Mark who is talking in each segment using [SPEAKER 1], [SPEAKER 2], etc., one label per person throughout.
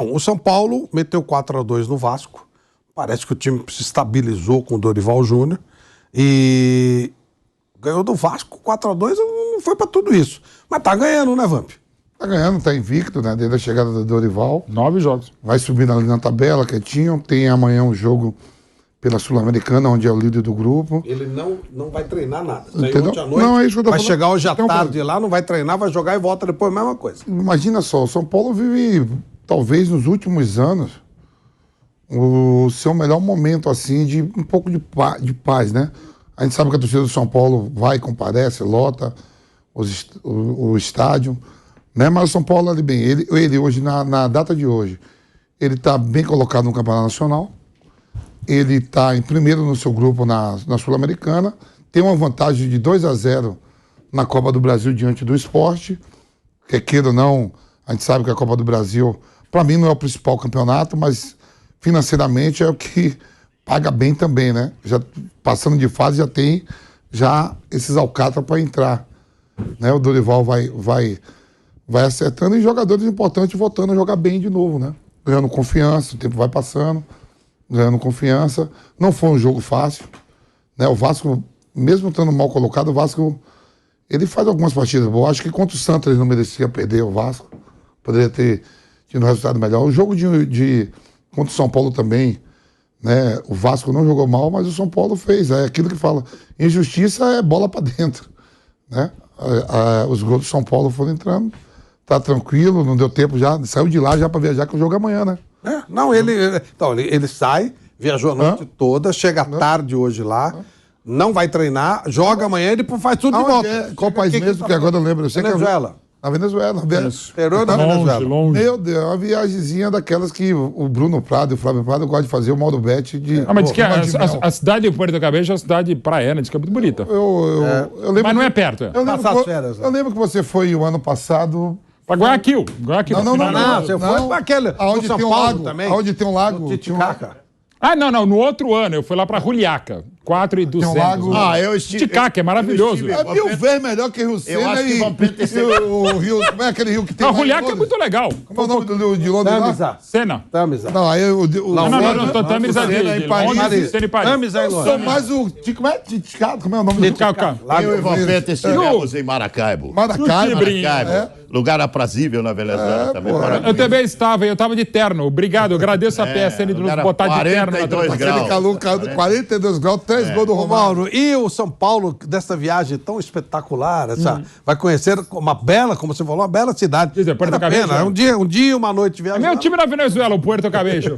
[SPEAKER 1] Bom, o São Paulo meteu 4-2 no Vasco. Parece que o time se estabilizou com o Dorival Júnior e ganhou do Vasco 4-2, não foi pra tudo isso. Mas tá ganhando, né, Vamp?
[SPEAKER 2] Tá ganhando, tá invicto, né? Desde a chegada do Dorival.
[SPEAKER 3] 9 jogos.
[SPEAKER 2] Vai subindo ali na tabela, quietinho. Tem amanhã um jogo pela Sul-Americana, onde é o líder do grupo.
[SPEAKER 1] Ele não vai treinar nada.
[SPEAKER 2] Entendeu?
[SPEAKER 1] Ontem à noite,
[SPEAKER 2] Não, é isso que eu tô
[SPEAKER 1] vai
[SPEAKER 2] falando.
[SPEAKER 1] chegar hoje à
[SPEAKER 2] Então,
[SPEAKER 1] tarde lá, não vai treinar, vai jogar e volta depois, mesma coisa.
[SPEAKER 2] Imagina só, o São Paulo vive, talvez nos últimos anos, o seu melhor momento, assim, de um pouco de paz, né? A gente sabe que a torcida do São Paulo vai, comparece, lota o estádio, né? Mas o São Paulo ali bem. Ele hoje, na data de hoje, ele está bem colocado no Campeonato Nacional. Ele está em primeiro no seu grupo na Sul-Americana. Tem uma vantagem de 2-0 na Copa do Brasil diante do Sport. Quer queira ou não, a gente sabe que a Copa do Brasil, para mim, não é o principal campeonato, mas financeiramente é o que paga bem também, né? Já passando de fase, já tem esses alcatra para entrar, né? O Dorival vai acertando e jogadores importantes voltando a jogar bem de novo, né? Ganhando confiança, o tempo vai passando, ganhando confiança. Não foi um jogo fácil, né? O Vasco, mesmo estando mal colocado, o Vasco, ele faz algumas partidas boas. Acho que contra o Santos ele não merecia perder o Vasco. Poderia ter tido um resultado melhor. O jogo contra o São Paulo também, né? O Vasco não jogou mal, mas o São Paulo fez. É aquilo que fala, injustiça é bola para dentro, né? Os gols do São Paulo foram entrando, tá tranquilo, não deu tempo já, saiu de lá já para viajar, que o jogo é amanhã, né?
[SPEAKER 1] Não, ele sai, viajou a noite toda, chega tarde hoje lá, não vai treinar, joga amanhã e depois faz tudo de volta.
[SPEAKER 2] Qual país mesmo? Que agora eu lembro. Eu sei
[SPEAKER 1] Venezuela.
[SPEAKER 2] Na Venezuela.
[SPEAKER 1] Peru na Venezuela.
[SPEAKER 3] Longe.
[SPEAKER 2] Meu Deus, uma viagemzinha daquelas que o Bruno Prado e o Flávio Prado gostam de fazer o modo bet de.
[SPEAKER 3] Mas diz que a cidade de Puerto Cabello é uma cidade praiana, diz que é muito bonita.
[SPEAKER 2] Eu lembro
[SPEAKER 3] Mas não é perto.
[SPEAKER 2] Eu lembro,
[SPEAKER 1] Passar as férias, né?
[SPEAKER 2] eu lembro que você foi o ano passado.
[SPEAKER 3] Pra Guayaquil.
[SPEAKER 2] Não,
[SPEAKER 1] Você foi para aquele
[SPEAKER 2] Aonde
[SPEAKER 1] do São
[SPEAKER 2] tem um
[SPEAKER 1] Paulo
[SPEAKER 2] lago,
[SPEAKER 1] também.
[SPEAKER 2] aonde tem um lago.
[SPEAKER 1] Titicaca.
[SPEAKER 3] Ah, não, no outro ano eu fui lá pra Juliaca, 4.200.
[SPEAKER 2] lago.
[SPEAKER 4] Eu estive.
[SPEAKER 3] Titicaca, é maravilhoso.
[SPEAKER 2] É mil vezes melhor que Rio Sena
[SPEAKER 4] acho que
[SPEAKER 2] e
[SPEAKER 4] Vampeta
[SPEAKER 2] o Rio. Como é aquele rio que tem?
[SPEAKER 3] Não,
[SPEAKER 2] lá em
[SPEAKER 3] Juliaca é
[SPEAKER 2] Londres?
[SPEAKER 3] muito legal.
[SPEAKER 2] Como é o nome de Londres lá?
[SPEAKER 1] Tamisa.
[SPEAKER 3] Cena.
[SPEAKER 1] Tamisa.
[SPEAKER 2] Não, aí o.
[SPEAKER 3] Não, Tamis é
[SPEAKER 4] Sena
[SPEAKER 3] de
[SPEAKER 4] em Paris.
[SPEAKER 3] Londres, Cena em Paris.
[SPEAKER 1] Tamisa em
[SPEAKER 2] Eu sou
[SPEAKER 1] Londres.
[SPEAKER 2] mais o. Como é? Titicaca? Como é o nome do
[SPEAKER 3] Titicaca.
[SPEAKER 4] Eu e Vampeta estivemos em Maracaibo.
[SPEAKER 2] Maracaibo.
[SPEAKER 4] Maracaibo. Lugar aprazível na Venezuela também.
[SPEAKER 3] Eu também estava, eu estava de terno. Obrigado, eu agradeço a PSN de nos
[SPEAKER 4] lugar a
[SPEAKER 3] botar de terno.
[SPEAKER 4] 42 graus.
[SPEAKER 2] Aquele calor, 42 graus, 3 gols do
[SPEAKER 1] Ô,
[SPEAKER 2] Romário.
[SPEAKER 1] Mauro, e o São Paulo, dessa viagem tão espetacular, vai conhecer uma bela, como você falou, uma bela cidade.
[SPEAKER 3] Quer dizer, Puerto
[SPEAKER 1] Vale a pena,
[SPEAKER 3] Cabello.
[SPEAKER 1] um dia, uma noite de
[SPEAKER 3] É
[SPEAKER 1] viagem.
[SPEAKER 3] meu time na Venezuela, o Puerto Cabello.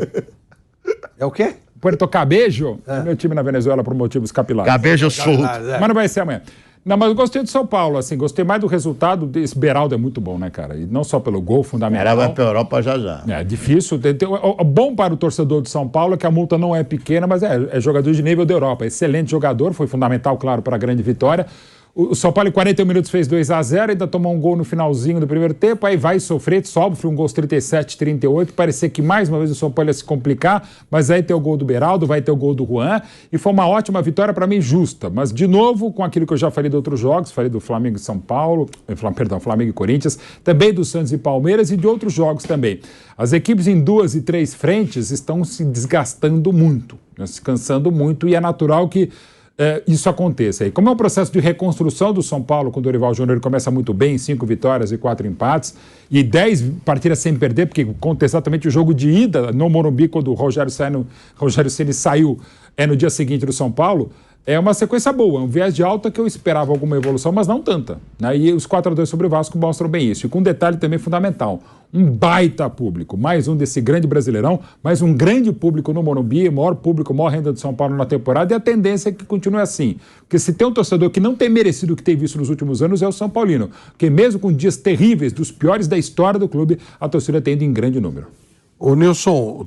[SPEAKER 1] É o quê?
[SPEAKER 3] Puerto Cabello é meu time na Venezuela por motivos capilares.
[SPEAKER 4] Cabejo solto.
[SPEAKER 3] Mas não vai ser amanhã. Não, mas eu gostei do São Paulo, assim, gostei mais do resultado. Esse Beraldo é muito bom, né, cara? E não só pelo gol fundamental.
[SPEAKER 4] Era vai pra Europa já.
[SPEAKER 3] É difícil. O bom para o torcedor do São Paulo é que a multa não é pequena, mas é jogador de nível da Europa. Excelente jogador, foi fundamental, claro, para a grande vitória. O São Paulo em 41 minutos fez 2-0, ainda tomou um gol no finalzinho do primeiro tempo, aí vai sofrer, sofre um gol aos 37, 38, parecia que mais uma vez o São Paulo ia se complicar, mas aí tem o gol do Beraldo, vai ter o gol do Juan, e foi uma ótima vitória para mim justa, mas de novo com aquilo que eu já falei de outros jogos, falei do Flamengo e São Paulo, Flamengo e Corinthians, também do Santos e Palmeiras e de outros jogos também. As equipes em 2 e 3 frentes estão se desgastando muito, se cansando muito, e é natural que isso aconteça. E como é um processo de reconstrução do São Paulo com o Dorival Júnior, ele começa muito bem, 5 vitórias e 4 empates, e 10 partidas sem perder, porque conta exatamente o jogo de ida no Morumbi, quando o Rogério Ceni saiu no dia seguinte do São Paulo. É uma sequência boa, é um viés de alta que eu esperava alguma evolução, mas não tanta, né? E os 4-2 sobre o Vasco mostram bem isso. E com um detalhe também fundamental, um baita público, mais um desse grande Brasileirão, mais um grande público no Morumbi, maior público, maior renda de São Paulo na temporada, e a tendência é que continue assim. Porque se tem um torcedor que não tem merecido o que tem visto nos últimos anos é o São Paulino, porque mesmo com dias terríveis, dos piores da história do clube, a torcida tem ido em grande número.
[SPEAKER 1] O Nilson,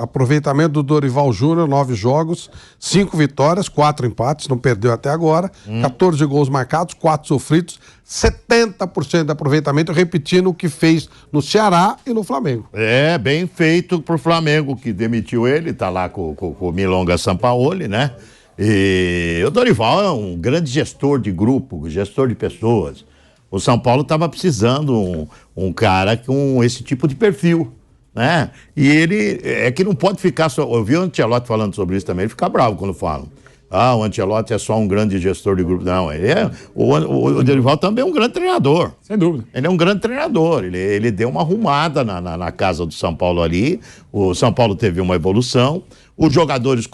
[SPEAKER 1] aproveitamento do Dorival Júnior, 9 jogos, 5 vitórias, 4 empates, não perdeu até agora, 14 gols marcados, 4 sofridos, 70% de aproveitamento, repetindo o que fez no Ceará e no Flamengo.
[SPEAKER 4] É, bem feito pro Flamengo, que demitiu ele, tá lá com o Milonga Sampaoli, né? E o Dorival é um grande gestor de grupo, gestor de pessoas. O São Paulo estava precisando um cara com esse tipo de perfil, né? E ele é que não pode ficar só. Eu vi o Ancelotti falando sobre isso também, ele fica bravo quando falam. Ah, o Ancelotti é só um grande gestor de grupo. Não, ele é. O Dorival também é um grande treinador.
[SPEAKER 3] Sem dúvida.
[SPEAKER 4] Ele é um grande treinador. Ele deu uma arrumada na casa do São Paulo ali. O São Paulo teve uma evolução. Os jogadores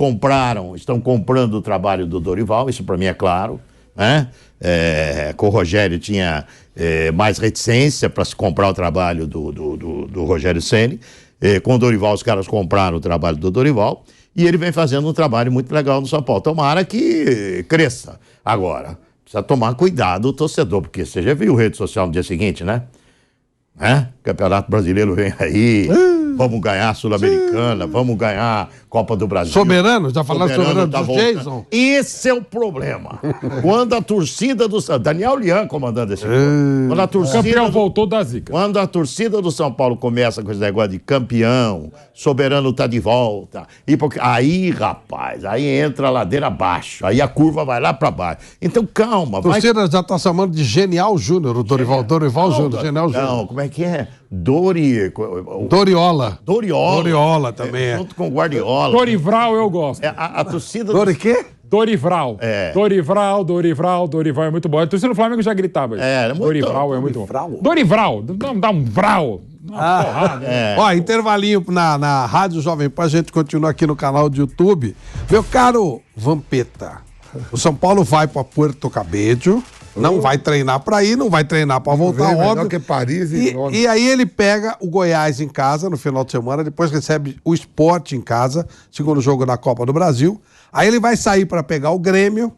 [SPEAKER 4] estão comprando o trabalho do Dorival, isso para mim é claro, né? Com o Rogério tinha mais reticência para se comprar o trabalho do Rogério Ceni. Com o Dorival, os caras compraram o trabalho do Dorival. E ele vem fazendo um trabalho muito legal no São Paulo. Tomara que cresça. Agora, precisa tomar cuidado o torcedor, porque você já viu rede social no dia seguinte, né? Campeonato Brasileiro vem aí, vamos ganhar a Sul-Americana, vamos ganhar Copa do Brasil.
[SPEAKER 1] Soberano, já falaram soberano
[SPEAKER 4] tá
[SPEAKER 1] do Jason?
[SPEAKER 4] Esse é o problema. Quando a torcida do Daniel Lian comandando esse jogo. Quando a
[SPEAKER 3] O
[SPEAKER 4] torcida
[SPEAKER 3] campeão voltou da zica.
[SPEAKER 4] Quando a torcida do São Paulo começa com esse negócio de campeão, soberano tá de volta, aí, rapaz, aí entra a ladeira abaixo, aí a curva vai lá pra baixo. Então, calma.
[SPEAKER 1] A torcida já tá chamando de Genial Júnior, o Dorival Júnior, Genial Júnior.
[SPEAKER 4] Não, como é que é?
[SPEAKER 1] Doriola.
[SPEAKER 4] Doriola
[SPEAKER 1] também é.
[SPEAKER 4] Junto com o Guardiola.
[SPEAKER 3] Dorival eu gosto.
[SPEAKER 4] A torcida...
[SPEAKER 1] Dori quê?
[SPEAKER 3] Dorival. Dorival é muito bom. A torcida do Flamengo já gritava isso.
[SPEAKER 4] Era muito
[SPEAKER 3] Dorival é muito bom. Dorival. Dá um vral. Porrada.
[SPEAKER 1] Ó, intervalinho na Rádio Jovem Pan, a gente continua aqui no canal do YouTube. Meu caro Vampeta, o São Paulo vai para Puerto Cabello, não vai treinar para ir, não vai treinar para voltar, óbvio.
[SPEAKER 2] Que Paris
[SPEAKER 1] e aí ele pega o Goiás em casa no final de semana, depois recebe o Sport em casa, segundo jogo da Copa do Brasil. Aí ele vai sair para pegar o Grêmio,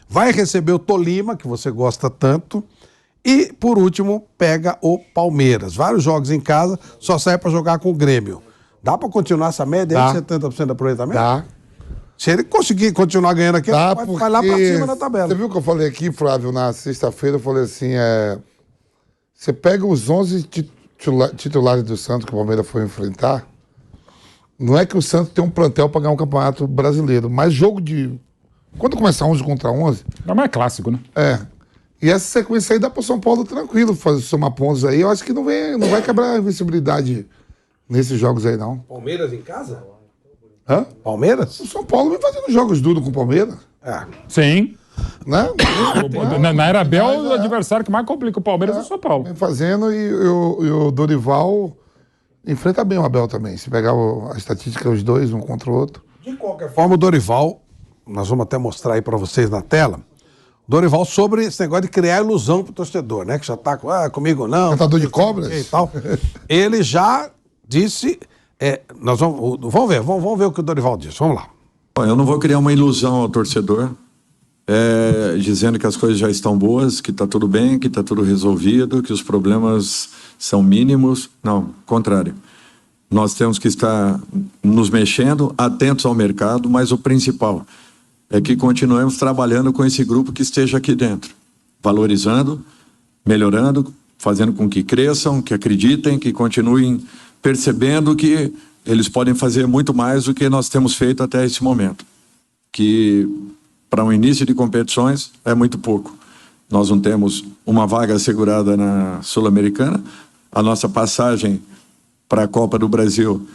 [SPEAKER 1] vai receber o Tolima, que você gosta tanto, e, por último, pega o Palmeiras. Vários jogos em casa, só sai para jogar com o Grêmio. Dá para continuar essa média aí de 70% de aproveitamento?
[SPEAKER 2] Dá.
[SPEAKER 1] Se ele conseguir continuar ganhando aqui,
[SPEAKER 2] Dá,
[SPEAKER 1] ele vai lá para cima na tabela.
[SPEAKER 2] Você viu o que eu falei aqui, Flávio, na sexta-feira? Eu falei assim, você pega os 11 titulares do Santos que o Palmeiras foi enfrentar, não é que o Santos tem um plantel para ganhar um campeonato brasileiro, mas jogo de... Quando começar 11 contra 11...
[SPEAKER 3] Não, mas é clássico, né?
[SPEAKER 2] E essa sequência aí dá para São Paulo tranquilo fazer somar pontos aí. Eu acho que não vai quebrar a invencibilidade nesses jogos aí, não.
[SPEAKER 1] Palmeiras em casa?
[SPEAKER 2] Hã?
[SPEAKER 1] Palmeiras?
[SPEAKER 2] O São Paulo vem fazendo jogos duros com o Palmeiras.
[SPEAKER 3] Sim.
[SPEAKER 2] Né?
[SPEAKER 3] Na era Bel, o adversário que mais complica o Palmeiras é o São Paulo.
[SPEAKER 2] Vem fazendo e o Dorival enfrenta bem o Abel também. Se pegar a estatística, os dois, um contra o outro.
[SPEAKER 1] De qualquer forma, o Dorival, nós vamos até mostrar aí para vocês na tela, Dorival sobre esse negócio de criar ilusão pro torcedor, né? Que já tá comigo não.
[SPEAKER 2] Cantador de cobras?
[SPEAKER 1] E tal. Ele já disse... nós vamos ver o que o Dorival disse. Vamos lá.
[SPEAKER 5] Eu não vou criar uma ilusão ao torcedor, dizendo que as coisas já estão boas, que está tudo bem, que está tudo resolvido, que os problemas são mínimos. Não, contrário. Nós temos que estar nos mexendo, atentos ao mercado, mas o principal é que continuemos trabalhando com esse grupo que esteja aqui dentro, valorizando, melhorando, fazendo com que cresçam, que acreditem, que continuem percebendo que eles podem fazer muito mais do que nós temos feito até esse momento. Que para um início de competições é muito pouco. Nós não temos uma vaga assegurada na Sul-Americana. A nossa passagem para a Copa do Brasil,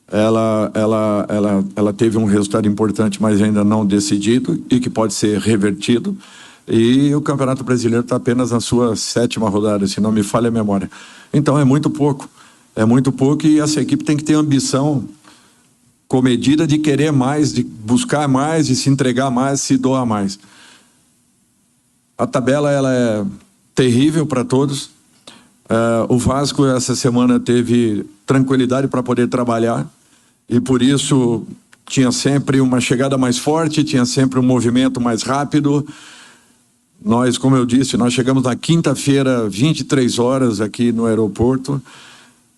[SPEAKER 5] ela teve um resultado importante, mas ainda não decidido e que pode ser revertido. E o Campeonato Brasileiro está apenas na sua 7ª rodada, se não me falha a memória. Então é muito pouco. É muito pouco e essa equipe tem que ter ambição comedida de querer mais, de buscar mais, de se entregar mais, se doar mais. A tabela ela é terrível para todos. O Vasco essa semana teve tranquilidade para poder trabalhar e por isso tinha sempre uma chegada mais forte, tinha sempre um movimento mais rápido. Nós, como eu disse, nós chegamos na quinta-feira, 23 horas aqui no aeroporto.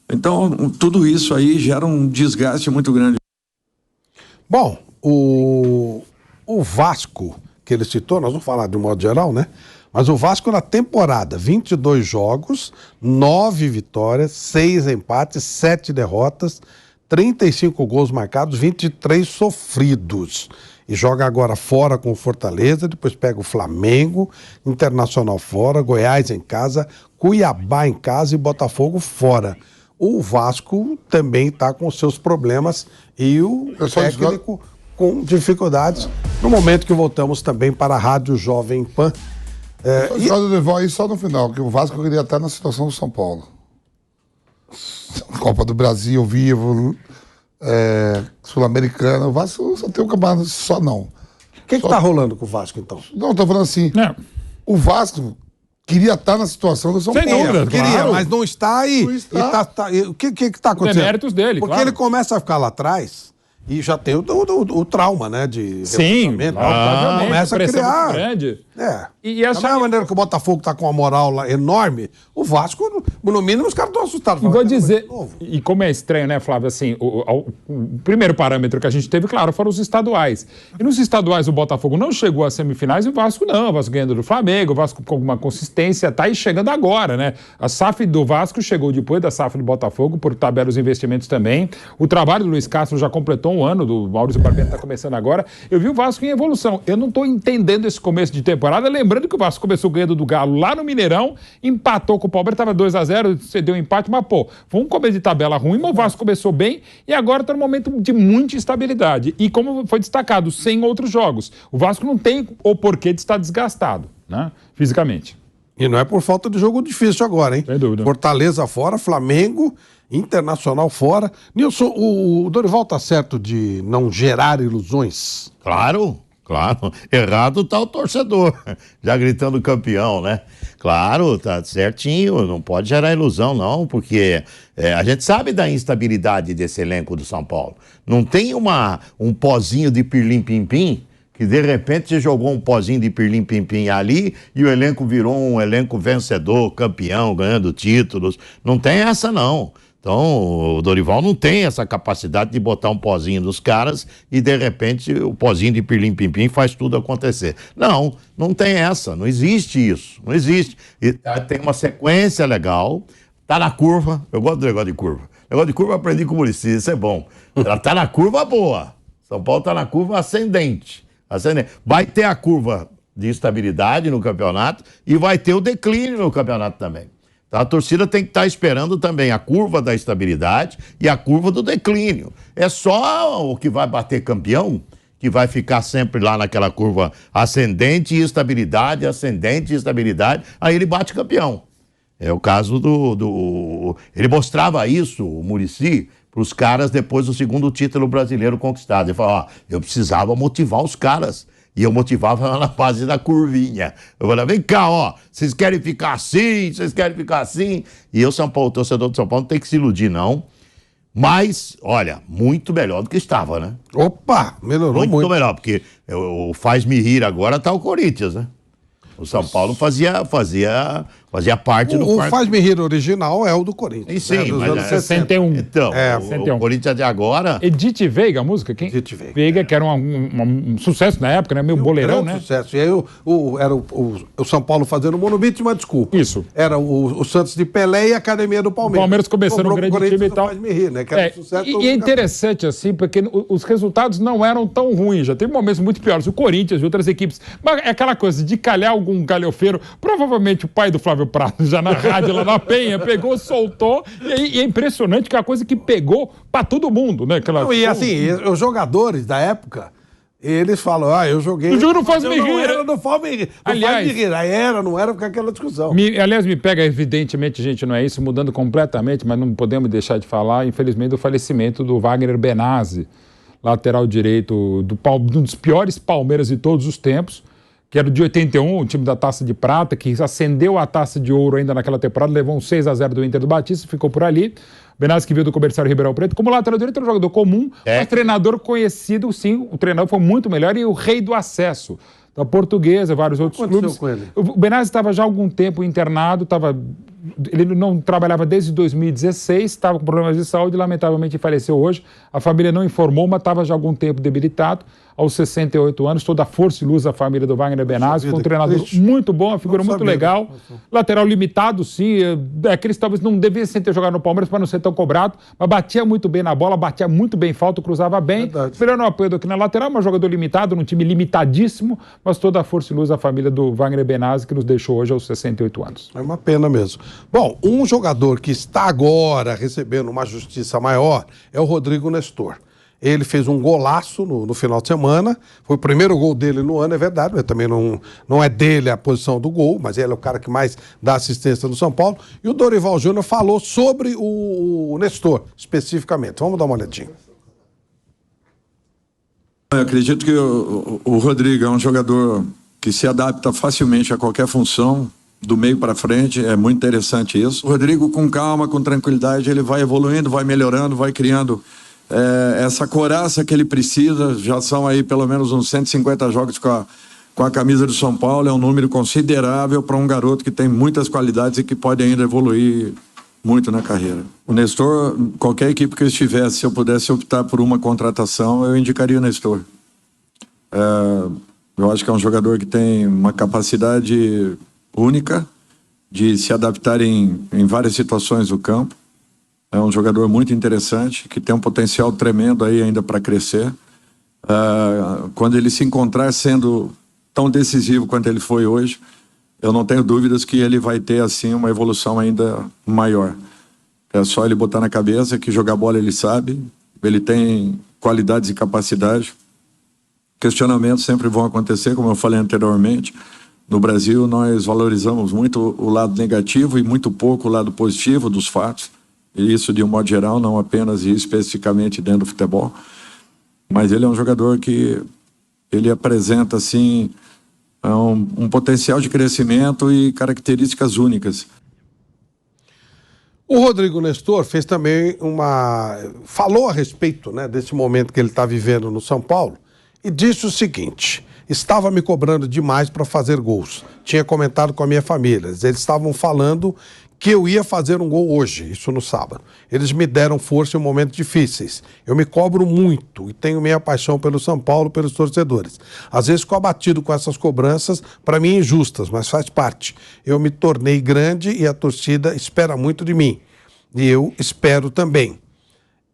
[SPEAKER 5] Então, tudo isso aí gera um desgaste muito grande.
[SPEAKER 1] Bom, o Vasco, que ele citou, nós vamos falar de um modo geral, né? Mas o Vasco na temporada, 22 jogos, 9 vitórias, 6 empates, 7 derrotas, 35 gols marcados, 23 sofridos. E joga agora fora com o Fortaleza, depois pega o Flamengo, Internacional fora, Goiás em casa, Cuiabá em casa e Botafogo fora. o Vasco também está com os seus problemas e o técnico com dificuldades. No momento que voltamos também para a Rádio Jovem Pan.
[SPEAKER 2] Só no final, que o Vasco queria estar na situação do São Paulo. Copa do Brasil, vivo, Sul-Americana. O Vasco só tem um campeonato, só não.
[SPEAKER 1] O que está rolando com o Vasco, então?
[SPEAKER 2] Não, estou falando assim. O Vasco queria estar na situação do São Paulo.
[SPEAKER 3] Sem dúvida,
[SPEAKER 1] queria,
[SPEAKER 3] claro.
[SPEAKER 1] mas não está aí.
[SPEAKER 2] Não está.
[SPEAKER 1] O que está acontecendo?
[SPEAKER 3] Deméritos dele,
[SPEAKER 1] Porque
[SPEAKER 3] claro.
[SPEAKER 1] ele começa a ficar lá atrás e já tem o trauma, né? De
[SPEAKER 3] Sim, provavelmente,
[SPEAKER 1] começa a
[SPEAKER 3] pressão
[SPEAKER 1] criar.
[SPEAKER 3] muito grande.
[SPEAKER 1] E da mesma maneira que o Botafogo está com uma moral lá enorme, o Vasco, no mínimo, os caras estão assustados.
[SPEAKER 3] E vou dizer, e como é estranho, né, Flávio, assim, o primeiro parâmetro que a gente teve, claro, foram os estaduais. E nos estaduais o Botafogo não chegou às semifinais e o Vasco não. O Vasco ganhando do Flamengo, o Vasco com alguma consistência, tá aí chegando agora, né? A SAF do Vasco chegou depois da SAF do Botafogo, por tabela os investimentos também. O trabalho do Luiz Castro já completou um ano, do Maurício Barbieri está começando agora. Eu vi o Vasco em evolução. Eu não estou entendendo esse começo de temporada, lembrando que o Vasco começou ganhando do Galo lá no Mineirão, empatou com o Palmeiras, estava 2-0, cedeu um empate, mas pô, foi um começo de tabela ruim, mas o Vasco começou bem e agora está num momento de muita instabilidade. E como foi destacado, sem outros jogos. O Vasco não tem o porquê de estar desgastado, né, fisicamente.
[SPEAKER 1] E não é por falta de jogo difícil agora, hein?
[SPEAKER 3] Sem dúvida.
[SPEAKER 1] Fortaleza fora, Flamengo, Internacional fora. Nilson, o Dorival tá certo de não gerar ilusões?
[SPEAKER 4] Claro. Errado tá o torcedor, já gritando campeão, né? Claro, tá certinho, não pode gerar ilusão não, porque a gente sabe da instabilidade desse elenco do São Paulo. Não tem um pozinho de pirlim-pim-pim, que de repente você jogou um pozinho de pirlim-pim-pim ali e o elenco virou um elenco vencedor, campeão, ganhando títulos. Não tem essa não. Então, o Dorival não tem essa capacidade de botar um pozinho nos caras e, de repente, o pozinho de pirlim-pim-pim faz tudo acontecer. Não tem essa, não existe isso, não existe. E tem uma sequência legal, tá na curva, eu gosto do negócio de curva. Negócio de curva eu aprendi com o Muricy, isso é bom. Ela tá na curva boa, São Paulo tá na curva ascendente. Vai ter a curva de estabilidade no campeonato e vai ter o declínio no campeonato também. Então, a torcida tem que estar esperando também a curva da estabilidade e a curva do declínio. É só o que vai bater campeão que vai ficar sempre lá naquela curva ascendente e estabilidade, aí ele bate campeão. É o caso Ele mostrava isso, o Muricy, para os caras depois do segundo título brasileiro conquistado. Ele falou, eu precisava motivar os caras. E eu motivava na base da curvinha. Eu falava, vem cá, vocês querem ficar assim, E o torcedor do São Paulo não tem que se iludir, não. Mas, olha, muito melhor do que estava, né?
[SPEAKER 1] Opa, melhorou muito.
[SPEAKER 4] Muito melhor, porque o faz-me rir agora tá o Corinthians, né? O São Paulo fazia parte do
[SPEAKER 1] quarto. O Faz-me rir original é o do Corinthians.
[SPEAKER 4] Sim,
[SPEAKER 1] dos
[SPEAKER 4] mas
[SPEAKER 1] anos
[SPEAKER 3] 61.
[SPEAKER 4] Então,
[SPEAKER 3] 61.
[SPEAKER 4] o Corinthians de agora...
[SPEAKER 3] Edith Veiga, a música? Quem?
[SPEAKER 1] Edith Veiga.
[SPEAKER 3] Veiga, que era um sucesso na época, né? Meio boleirão, né?
[SPEAKER 1] Sucesso. E aí era o São Paulo fazendo o Monumento, uma desculpa.
[SPEAKER 3] Isso.
[SPEAKER 1] Era o Santos de Pelé e a Academia do Palmeiras.
[SPEAKER 3] O Palmeiras começando um grande time e tal.
[SPEAKER 1] Faz-me rir, né? Que era sucesso
[SPEAKER 3] e é interessante, assim, porque os resultados não eram tão ruins. Já teve momentos muito piores. O Corinthians e outras equipes. Mas é aquela coisa de calhar algum galhofeiro. Provavelmente o pai do Flávio Prado, já na rádio lá na Penha, pegou, soltou. E é impressionante que é a coisa que pegou pra todo mundo, né?
[SPEAKER 1] E assim, os jogadores da época, eles falam, eu joguei...
[SPEAKER 3] O jogo não faz me rir.
[SPEAKER 1] Não era, não faz me rir.
[SPEAKER 3] Aliás,
[SPEAKER 1] não era ficar aquela discussão.
[SPEAKER 3] Aliás, me pega, evidentemente, gente, não é isso, mudando completamente, mas não podemos deixar de falar, infelizmente, do falecimento do Wagner Benazzi, lateral direito de um dos piores Palmeiras de todos os tempos, que era de 81, o time da Taça de Prata, que acendeu a Taça de Ouro ainda naquela temporada, levou um 6-0 do Inter do Batista, ficou por ali. Benazzi, que veio do Comerciário Ribeirão Preto, como lateral direito, era um jogador comum, mas treinador conhecido, sim, o treinador foi muito melhor e o rei do acesso. Da Portuguesa, vários outros clubes.
[SPEAKER 1] Com ele?
[SPEAKER 3] O Benazzi estava já há algum tempo internado, ele não trabalhava desde 2016, estava com problemas de saúde, lamentavelmente faleceu hoje. A família não informou, mas estava já há algum tempo debilitado. Aos 68 anos, toda a força e luz da família do Wagner Benazzi. Foi um treinador muito bom, uma figura muito legal. Lateral limitado, sim. Aqueles talvez não devessem ter jogado no Palmeiras para não ser tão cobrado, mas batia muito bem na bola, batia muito bem falta, cruzava bem. Melhor no apoio do que na lateral, mas jogador limitado, num time limitadíssimo, mas toda a força e luz da família do Wagner Benazzi, que nos deixou hoje aos 68 anos.
[SPEAKER 1] É uma pena mesmo. Bom, um jogador que está agora recebendo uma justiça maior é o Rodrigo Nestor. Ele fez um golaço no final de semana, foi o primeiro gol dele no ano, é verdade, mas também não é dele a posição do gol, mas ele é o cara que mais dá assistência no São Paulo. E o Dorival Júnior falou sobre o Nestor, especificamente. Vamos dar uma olhadinha.
[SPEAKER 5] Eu acredito que o Rodrigo é um jogador que se adapta facilmente a qualquer função, do meio para frente, é muito interessante isso. O Rodrigo, com calma, com tranquilidade, ele vai evoluindo, vai melhorando, vai criando essa coraça que ele precisa. Já são aí pelo menos uns 150 jogos com a camisa do São Paulo, é um número considerável para um garoto que tem muitas qualidades e que pode ainda evoluir muito na carreira. O Nestor, qualquer equipe que eu estivesse, se eu pudesse optar por uma contratação, eu indicaria o Nestor. Eu acho que é um jogador que tem uma capacidade única de se adaptar em várias situações do campo. É um jogador muito interessante, que tem um potencial tremendo aí ainda para crescer. Quando ele se encontrar sendo tão decisivo quanto ele foi hoje, eu não tenho dúvidas que ele vai ter assim uma evolução ainda maior. É só ele botar na cabeça que jogar bola ele sabe, ele tem qualidades e capacidade. Questionamentos sempre vão acontecer, como eu falei anteriormente. No Brasil, nós valorizamos muito o lado negativo e muito pouco o lado positivo dos fatos. E isso de um modo geral, não apenas e especificamente dentro do futebol. Mas ele é um jogador que ele apresenta assim um potencial de crescimento e características únicas.
[SPEAKER 1] O Rodrigo Nestor fez também falou a respeito, né, desse momento que ele está vivendo no São Paulo e disse o seguinte: estava me cobrando demais para fazer gols. Tinha comentado com a minha família. Eles estavam falando que eu ia fazer um gol hoje, isso no sábado. Eles me deram força em momentos difíceis. Eu me cobro muito e tenho minha paixão pelo São Paulo, pelos torcedores. Às vezes fico abatido com essas cobranças, para mim injustas, mas faz parte. Eu me tornei grande e a torcida espera muito de mim. E eu espero também.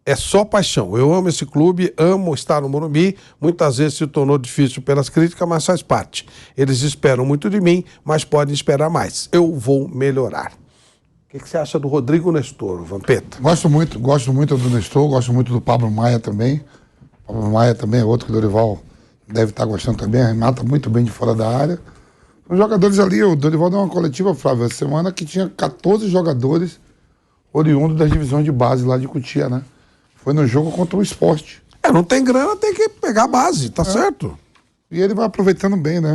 [SPEAKER 1] É só paixão. Eu amo esse clube, amo estar no Morumbi. Muitas vezes se tornou difícil pelas críticas, mas faz parte. Eles esperam muito de mim, mas podem esperar mais. Eu vou melhorar. O que você acha do Rodrigo Nestor, Vampeta?
[SPEAKER 2] Gosto muito do Nestor, gosto muito do Pablo Maia também. O Pablo Maia também é outro que o Dorival deve estar gostando também, mata muito bem de fora da área. Os jogadores ali, o Dorival deu uma coletiva, Flávio, essa semana que tinha 14 jogadores oriundos das divisões de base lá de Cotia, né? Foi no jogo contra o Sport.
[SPEAKER 1] Não tem grana, tem que pegar a base, tá certo?
[SPEAKER 2] E ele vai aproveitando bem, né?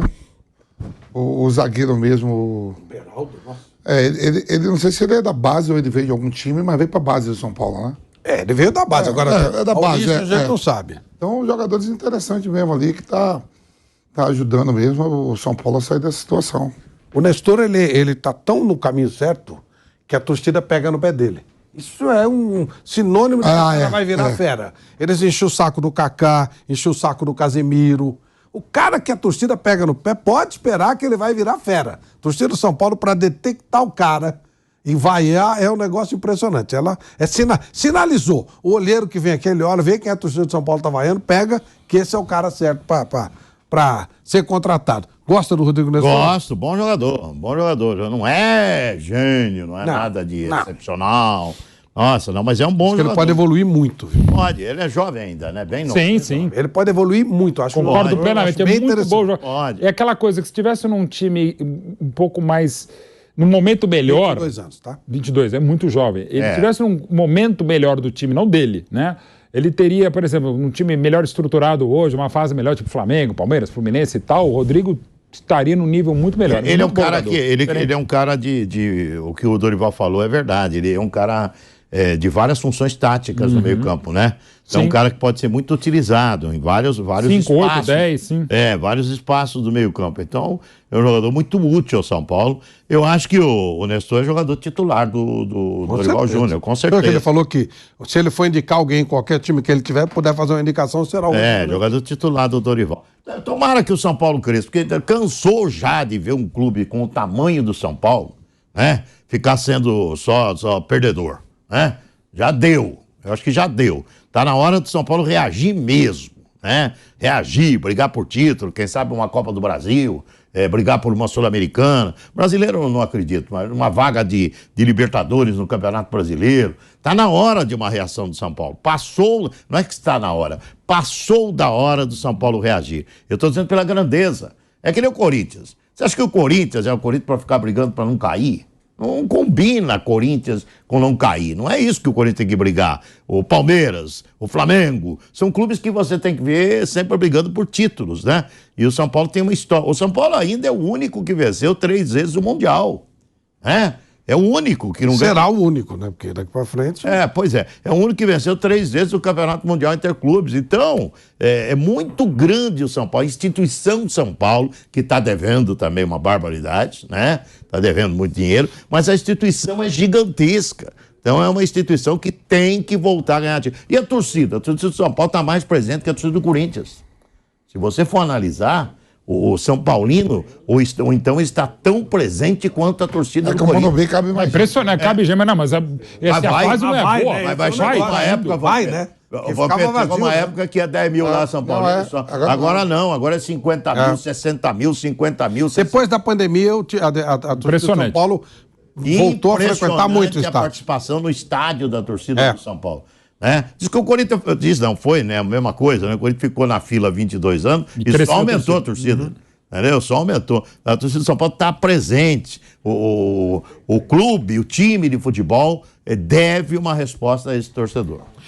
[SPEAKER 2] O zagueiro mesmo.
[SPEAKER 1] Beraldo, nossa.
[SPEAKER 2] Ele não sei se ele é da base ou ele veio de algum time, mas veio pra base do São Paulo, né?
[SPEAKER 1] Ele veio da base, agora
[SPEAKER 2] é da base,
[SPEAKER 1] a gente não sabe.
[SPEAKER 2] Então, jogadores interessantes mesmo ali, que tá ajudando mesmo o São Paulo a sair dessa situação.
[SPEAKER 1] O Nestor, ele tá tão no caminho certo que a torcida pega no pé dele. Isso é um sinônimo de que o cara vai virar fera. Eles enchem o saco do Kaká, enchem o saco do Casemiro. O cara que a torcida pega no pé pode esperar que ele vai virar fera. A torcida do São Paulo, para detectar o cara e vaiar, é um negócio impressionante. Ela sinalizou. O olheiro que vem aqui, ele olha, vê quem a torcida do São Paulo tá vaiando, pega que esse é o cara certo para ser contratado. Gosta do Rodrigo Nestor?
[SPEAKER 4] Gosto, bom jogador, bom jogador. Não é gênio, não é nada de excepcional. Nossa, não, mas é um bom jogador.
[SPEAKER 1] Ele pode evoluir muito, viu?
[SPEAKER 4] Pode, ele é jovem ainda, né? Bem novo.
[SPEAKER 3] Sim.
[SPEAKER 1] Ele pode evoluir muito, acho.
[SPEAKER 3] Concordo plenamente, é muito bom jogador.
[SPEAKER 4] Pode.
[SPEAKER 3] É aquela coisa que se tivesse num time um pouco mais, num momento melhor...
[SPEAKER 1] 22 anos, tá?
[SPEAKER 3] 22, é muito jovem. Ele tivesse num momento melhor do time, não dele, né? Ele teria, por exemplo, um time melhor estruturado hoje, uma fase melhor, tipo Flamengo, Palmeiras, Fluminense e tal, o Rodrigo estaria num nível muito melhor.
[SPEAKER 4] Ele é um cara que... Ele é um cara de... O que o Dorival falou é verdade. Ele é um cara... de várias funções táticas no meio-campo, né? Então, é um cara que pode ser muito utilizado em vários
[SPEAKER 3] 5,
[SPEAKER 4] espaços.
[SPEAKER 3] 8, 10, sim.
[SPEAKER 4] Vários espaços do meio-campo. Então, é um jogador muito útil ao São Paulo. Eu acho que o Nestor é jogador titular do Dorival Júnior, com certeza.
[SPEAKER 1] Ele falou que se ele for indicar alguém em qualquer time que ele tiver, puder fazer uma indicação, será o
[SPEAKER 4] jogador titular do Dorival. Tomara que o São Paulo cresça, porque cansou já de ver um clube com o tamanho do São Paulo, né? Ficar sendo só perdedor. Já deu, eu acho que já deu. Tá na hora do São Paulo reagir mesmo, né? Reagir, brigar por título, quem sabe uma Copa do Brasil, brigar por uma Sul-Americana. Brasileiro eu não acredito, mas uma vaga de Libertadores no Campeonato Brasileiro. Está na hora de uma reação do São Paulo. Passou, não é que está na hora, passou da hora do São Paulo reagir. Eu estou dizendo pela grandeza. É que nem o Corinthians. Você acha que o Corinthians é o Corinthians para ficar brigando para não cair? Não combina Corinthians com não cair. Não é isso que o Corinthians tem que brigar. O Palmeiras, o Flamengo, são clubes que você tem que ver sempre brigando por títulos, né? E o São Paulo tem uma história. O São Paulo ainda é o único que venceu 3 vezes o Mundial, né? É o único que não
[SPEAKER 1] Será o único, né? Porque daqui pra frente...
[SPEAKER 4] Pois é. É o único que venceu 3 vezes o Campeonato Mundial Interclubes. Então, é muito grande o São Paulo. A instituição São Paulo, que está devendo também uma barbaridade, né? Está devendo muito dinheiro, mas a instituição é gigantesca. Então, é uma instituição que tem que voltar a ganhar dinheiro. E a torcida? A torcida do São Paulo está mais presente que a torcida do Corinthians. Se você for analisar... O São Paulino, ou então está tão presente quanto a torcida do Corinthians.
[SPEAKER 2] Bem, cabe mais.
[SPEAKER 3] Impressionante, cabe gema, não, mas essa fase não é boa.
[SPEAKER 4] Mas vai chegar uma época...
[SPEAKER 1] Vai, né?
[SPEAKER 4] Ficava uma época que é 10 mil lá São Paulo. Agora não, agora é 50 mil, 60 mil, 50 mil. 60...
[SPEAKER 1] Depois da pandemia, a torcida do São Paulo voltou a frequentar muito o estádio.
[SPEAKER 4] A participação no estádio da torcida do São Paulo. Né? Diz que o Corinthians, foi, né? A mesma coisa, né? O Corinthians ficou na fila 22 anos e só aumentou a torcida. Entendeu? Só aumentou. A torcida do São Paulo está presente. O clube, o time de futebol deve uma resposta a esse torcedor.